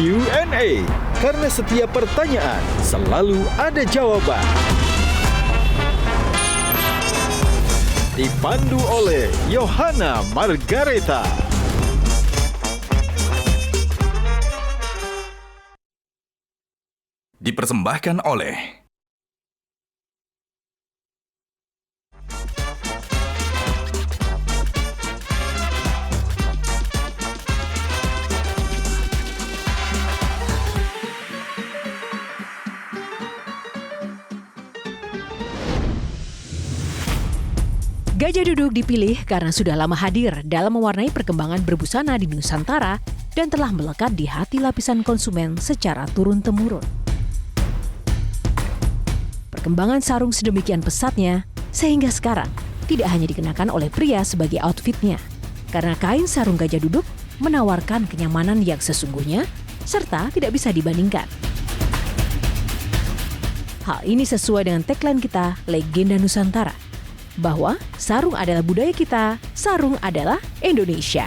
Q&A. Karena setiap pertanyaan selalu ada jawaban. Dipandu oleh Yohana Margareta. Dipersembahkan oleh Gajah Duduk dipilih karena sudah lama hadir dalam mewarnai perkembangan berbusana di Nusantara dan telah melekat di hati lapisan konsumen secara turun-temurun. Perkembangan sarung sedemikian pesatnya sehingga sekarang tidak hanya dikenakan oleh pria sebagai outfitnya, karena kain sarung Gajah Duduk menawarkan kenyamanan yang sesungguhnya serta tidak bisa dibandingkan. Hal ini sesuai dengan tagline kita, Legenda Nusantara, bahwa sarung adalah budaya kita, sarung adalah Indonesia.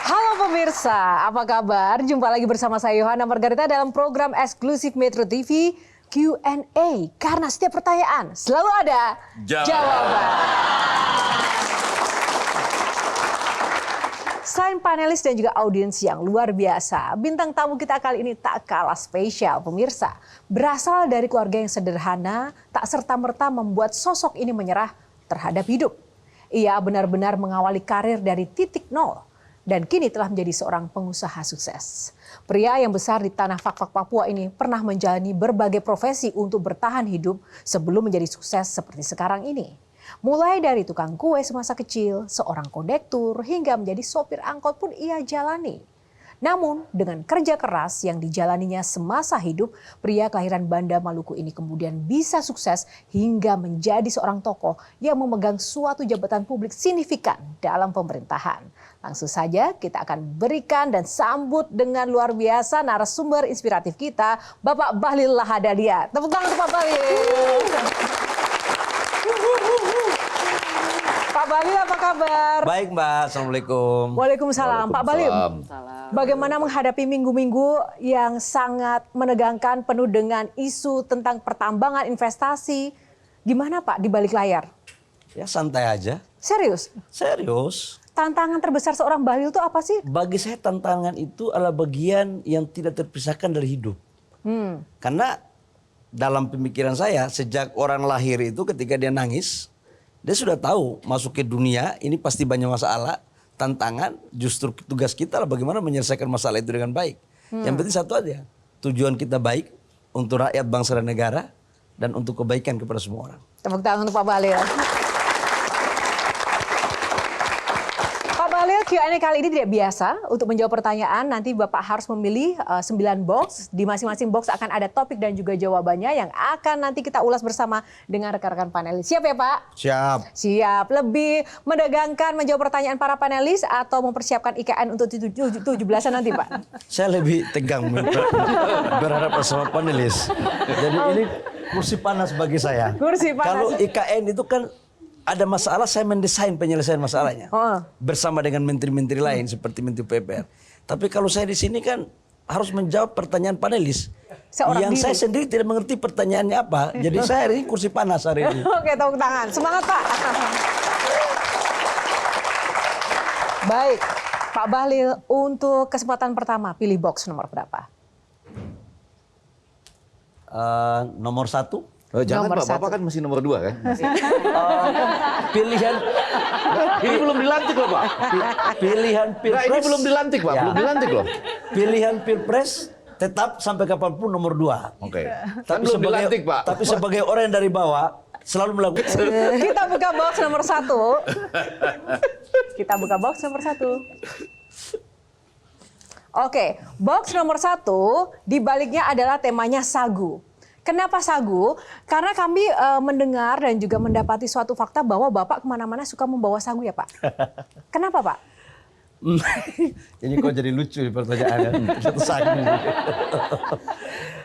Halo pemirsa, apa kabar? Jumpa lagi bersama saya Yohana Margareta dalam program eksklusif Metro TV Q&A. Karena setiap pertanyaan selalu ada jawaban. Selain panelis dan juga audiens yang luar biasa, bintang tamu kita kali ini tak kalah spesial pemirsa. Berasal dari keluarga yang sederhana, tak serta-merta membuat sosok ini menyerah terhadap hidup. Ia benar-benar mengawali karir dari titik nol dan kini telah menjadi seorang pengusaha sukses. Pria yang besar di tanah Fak-Fak Papua ini pernah menjalani berbagai profesi untuk bertahan hidup sebelum menjadi sukses seperti sekarang ini. Mulai dari tukang kue semasa kecil, seorang kondektur, hingga menjadi sopir angkot pun ia jalani. Namun dengan kerja keras yang dijalaninya semasa hidup, pria kelahiran Banda Maluku ini kemudian bisa sukses hingga menjadi seorang tokoh yang memegang suatu jabatan publik signifikan dalam pemerintahan. Langsung saja kita akan berikan dan sambut dengan luar biasa narasumber inspiratif kita, Bapak Bahlil Lahadalia. Tepuk tangan untuk Pak Bahlil. Pak Bahlil, apa kabar? Baik Mbak, Assalamualaikum. Waalaikumsalam. Pak Bahlil, bagaimana menghadapi minggu-minggu yang sangat menegangkan penuh dengan isu tentang pertambangan, investasi? Gimana Pak di balik layar? Ya santai aja. Serius? Serius. Tantangan terbesar seorang Bahlil itu apa sih? Bagi saya tantangan itu adalah bagian yang tidak terpisahkan dari hidup. Karena dalam pemikiran saya sejak orang lahir itu ketika dia nangis, dia sudah tahu masuk ke dunia ini pasti banyak masalah, tantangan, justru tugas kita lah bagaimana menyelesaikan masalah itu dengan baik. Yang penting satu aja, tujuan kita baik untuk rakyat, bangsa dan negara dan untuk kebaikan kepada semua orang. Tepuk tangan untuk Pak Bahlil. Pak Bahlil, Q&A kali ini tidak biasa. Untuk menjawab pertanyaan nanti Bapak harus memilih 9 box. Di masing-masing box akan ada topik dan juga jawabannya yang akan nanti kita ulas bersama dengan rekan-rekan panelis. Siap ya Pak? Siap. Siap. Lebih mendegangkan menjawab pertanyaan para panelis atau mempersiapkan IKN untuk 17-an nanti Pak? Saya lebih tegang berharap bersama panelis. Jadi ini kursi panas bagi saya. Kursi panas. Kalau IKN itu kan ada masalah, saya mendesain penyelesaian masalahnya bersama dengan menteri-menteri lain seperti Menteri PUPR. Tapi kalau saya di sini kan harus menjawab pertanyaan panelis yang saya sendiri tidak mengerti pertanyaannya apa. Jadi saya hari ini kursi panas hari ini. Oke, tepuk tangan. Semangat Pak. Baik, Pak Bahlil, untuk kesempatan pertama pilih box nomor berapa? Nomor 1. Oh, jangan Nomor Pak, Bapak kan masih nomor 2 kan? Pilihan Ini belum dilantik loh Pak. pilihan Nah, pilpres. ini belum dilantik Pak, Ya. belum dilantik loh. Pilihan pilpres tetap sampai kapanpun nomor 2. Oke. Kan belum sebagai, dilantik Pak. Tapi sebagai orang yang dari bawah selalu melakukan. Kita buka box nomor 1. Kita buka box nomor 1. Oke, box nomor 1 di baliknya adalah temanya sagu. Kenapa sagu? Karena kami mendengar dan juga mendapati suatu fakta bahwa Bapak kemana-mana suka membawa sagu ya Pak. Kenapa Pak? Ini kok jadi lucu pertanyaannya. Satu sagu.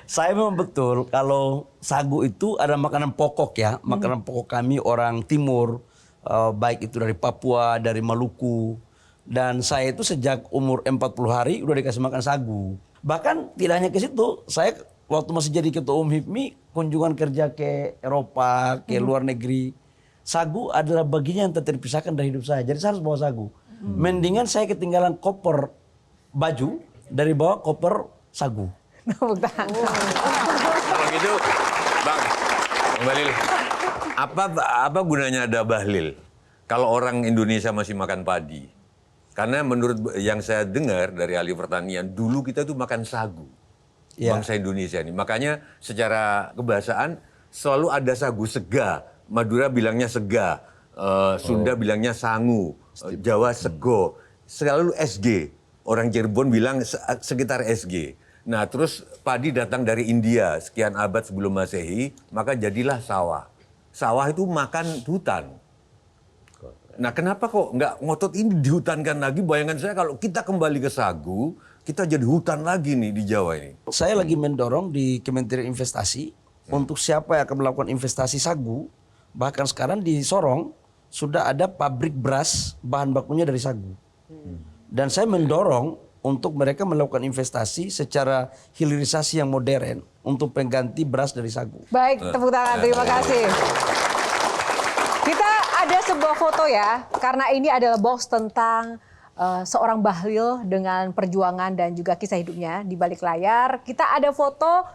Saya memang betul kalau sagu itu ada makanan pokok ya, makanan pokok kami orang timur, baik itu dari Papua, dari Maluku. Dan saya itu sejak umur 40 hari udah dikasih makan sagu. Bahkan tidak hanya ke situ, saya waktu masih jadi ketua umum HIPMI, kunjungan kerja ke Eropa, ke luar negeri. Sagu adalah bagian yang tak terpisahkan dari hidup saya, jadi saya harus bawa sagu. Mendingan saya ketinggalan koper baju dari bawa koper sagu. Tepuk tangan. Kalau gitu, Bang Bahlil, apa gunanya ada Bahlil kalau orang Indonesia masih makan padi? Karena menurut yang saya dengar dari ahli pertanian, dulu kita tuh makan sagu. Ya. Bangsa Indonesia ini. Makanya secara kebahasaan selalu ada sagu sega. Madura bilangnya sega, Sunda bilangnya sangu, Jawa sego, selalu SG. Orang Cirebon bilang sekitar SG. Nah terus padi datang dari India sekian abad sebelum Masehi, maka jadilah sawah. Sawah itu makan hutan. Nah kenapa kok nggak ngotot ini dihutankan lagi? Bayangan saya kalau kita kembali ke sagu, kita jadi hutan lagi nih di Jawa ini. Saya lagi mendorong di Kementerian Investasi untuk siapa yang akan melakukan investasi sagu. Bahkan sekarang di Sorong sudah ada pabrik beras bahan bakunya dari sagu. Dan saya mendorong untuk mereka melakukan investasi secara hilirisasi yang modern untuk pengganti beras dari sagu. Baik, tepuk tangan. Terima kasih. Kita ada sebuah foto ya, karena ini adalah box tentang seorang Bahlil dengan perjuangan dan juga kisah hidupnya di balik layar. Kita ada foto.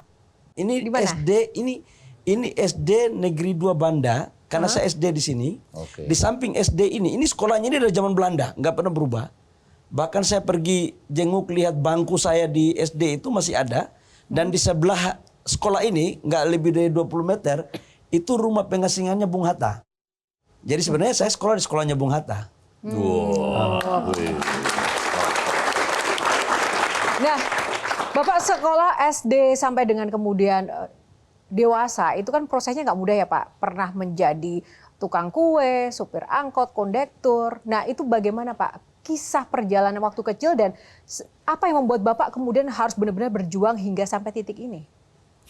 Ini Di mana? SD, ini SD Negeri 2 Banda, karena saya SD di sini. Oke. Di samping SD ini sekolahnya ini dari zaman Belanda, nggak pernah berubah. Bahkan saya pergi jenguk lihat bangku saya di SD itu masih ada. Dan di sebelah sekolah ini, nggak lebih dari 20 meter, itu rumah pengasingannya Bung Hatta. Jadi sebenarnya saya sekolah di sekolahnya Bung Hatta. Nah, Bapak sekolah SD sampai dengan kemudian dewasa, itu kan prosesnya nggak mudah ya Pak. Pernah menjadi tukang kue, supir angkot, kondektur. Nah itu bagaimana Pak? Kisah perjalanan waktu kecil dan apa yang membuat Bapak kemudian harus benar-benar berjuang hingga sampai titik ini?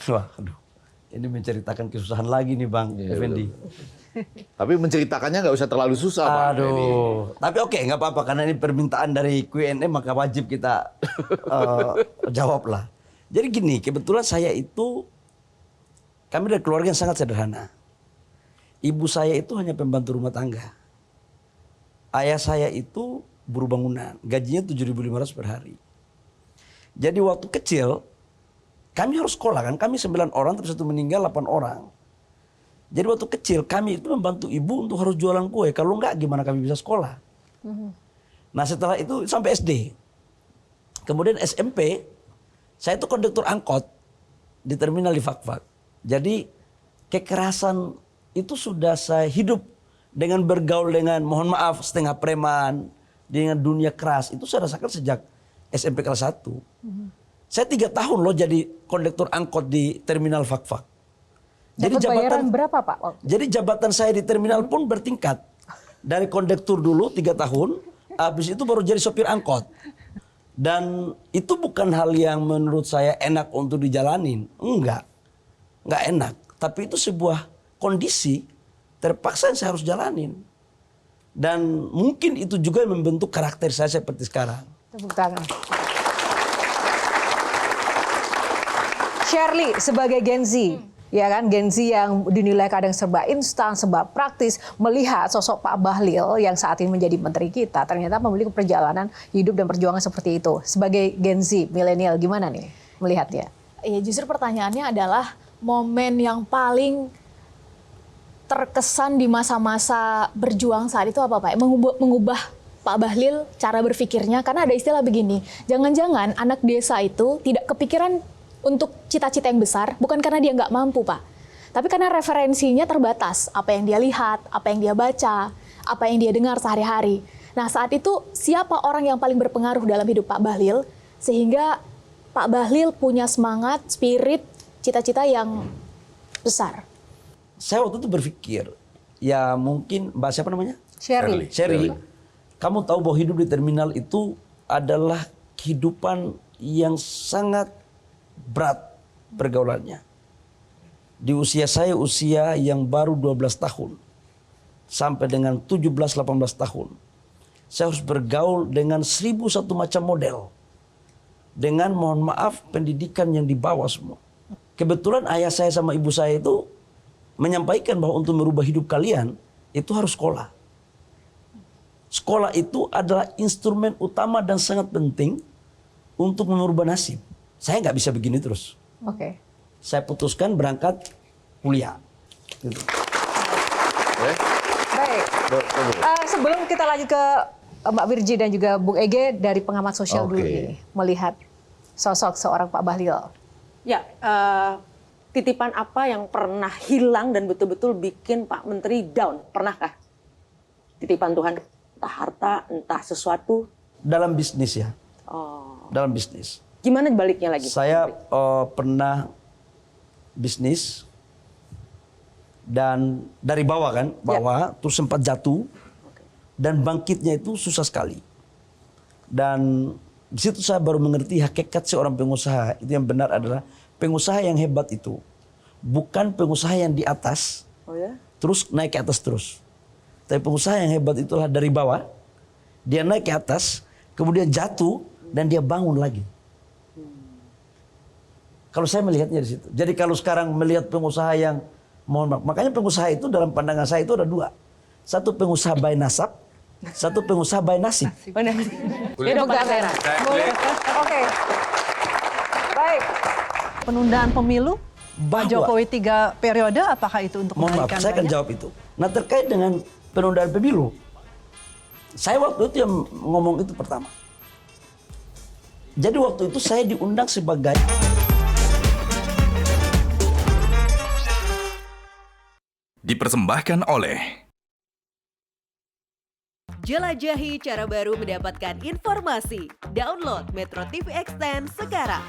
Wah, aduh. Ini menceritakan kesusahan lagi nih Bang Effendi. Tapi menceritakannya nggak usah terlalu susah, Pak. Aduh. Tapi oke, nggak apa-apa karena ini permintaan dari Q&A maka wajib kita jawab lah. Jadi gini, kebetulan saya itu kami dari keluarga yang sangat sederhana. Ibu saya itu hanya pembantu rumah tangga. Ayah saya itu buruh bangunan, gajinya 7.500 per hari. Jadi waktu kecil kami harus sekolah kan, kami 9 orang terus satu meninggal 8 orang. Jadi waktu kecil kami itu membantu ibu untuk harus jualan kue. Kalau enggak gimana kami bisa sekolah. Nah setelah itu sampai SD. Kemudian SMP, saya itu kondektur angkot di terminal di Fakfak. Jadi kekerasan itu sudah saya hidup dengan bergaul dengan mohon maaf setengah preman. Dengan dunia keras itu saya rasakan sejak SMP kelas 1. Saya 3 tahun loh jadi kondektur angkot di terminal Fakfak. Jadi Dapat bayaran berapa Pak? Jadi jabatan saya di terminal pun bertingkat. Dari kondektur dulu 3 tahun, habis itu baru jadi sopir angkot. Dan itu bukan hal yang menurut saya enak untuk dijalanin. Enggak enak. Tapi itu sebuah kondisi terpaksa yang saya harus jalanin. Dan mungkin itu juga yang membentuk karakter saya seperti sekarang. Tepuk tangan. Shirley sebagai Gen Z, ya kan, Gen Z yang dinilai kadang serba instan, serba praktis, melihat sosok Pak Bahlil yang saat ini menjadi menteri kita, ternyata memiliki perjalanan hidup dan perjuangan seperti itu. Sebagai Gen Z, milenial, gimana nih melihatnya? Ya justru pertanyaannya adalah momen yang paling terkesan di masa-masa berjuang saat itu apa Pak? Mengubah Pak Bahlil cara berpikirnya, karena ada istilah begini, jangan-jangan anak desa itu tidak kepikiran untuk cita-cita yang besar, bukan karena dia nggak mampu Pak, tapi karena referensinya terbatas, apa yang dia lihat, apa yang dia baca, apa yang dia dengar sehari-hari. Nah saat itu siapa orang yang paling berpengaruh dalam hidup Pak Bahlil, sehingga Pak Bahlil punya semangat, spirit, cita-cita yang besar? Saya waktu itu berpikir, ya mungkin Mbak siapa namanya? Shirley. Sherry, kamu tahu bahwa hidup di terminal itu adalah kehidupan yang sangat berat pergaulannya. Di usia saya, usia yang baru 12 tahun, sampai dengan 17-18 tahun, saya harus bergaul dengan 1001 macam model. Dengan, mohon maaf, pendidikan yang dibawa semua. Kebetulan ayah saya sama ibu saya itu menyampaikan bahwa untuk merubah hidup kalian, itu harus sekolah. Sekolah itu adalah instrumen utama dan sangat penting untuk merubah nasib. Saya nggak bisa begini terus. Oke. Saya putuskan berangkat kuliah. Gitu. Baik. Sebelum kita lanjut ke Mbak Virgi dan juga Bung Ege dari pengamat sosial dulu ini, melihat sosok seorang Pak Bahlil. Ya, titipan apa yang pernah hilang dan betul-betul bikin Pak Menteri down? Pernahkah? Titipan Tuhan, entah harta, entah sesuatu? Dalam bisnis ya. Oh. Dalam bisnis. Gimana baliknya lagi? Saya pernah bisnis dan dari bawah kan, terus sempat jatuh dan bangkitnya itu susah sekali. Dan di situ saya baru mengerti hakikat seorang pengusaha. Itu yang benar adalah pengusaha yang hebat itu bukan pengusaha yang di atas, terus naik ke atas terus. Tapi pengusaha yang hebat itulah dari bawah, dia naik ke atas, kemudian jatuh dan dia bangun lagi. Kalau saya melihatnya di situ. Jadi kalau sekarang melihat pengusaha yang, mohon maaf, makanya pengusaha itu dalam pandangan saya itu ada dua. Satu pengusaha by nasab, satu pengusaha by nasib. Hidup kamera. Oke. Baik. Penundaan pemilu, Pak Bahwa- Jokowi 3 periode, apakah itu untuk Mohon maaf, menaikkan saya akan banyak? jawab itu. Nah terkait dengan penundaan pemilu, saya waktu itu yang ngomong itu pertama. Jadi waktu itu saya diundang sebagai Dipersembahkan oleh Jelajahi cara baru mendapatkan informasi. Download Metro TV Extend sekarang.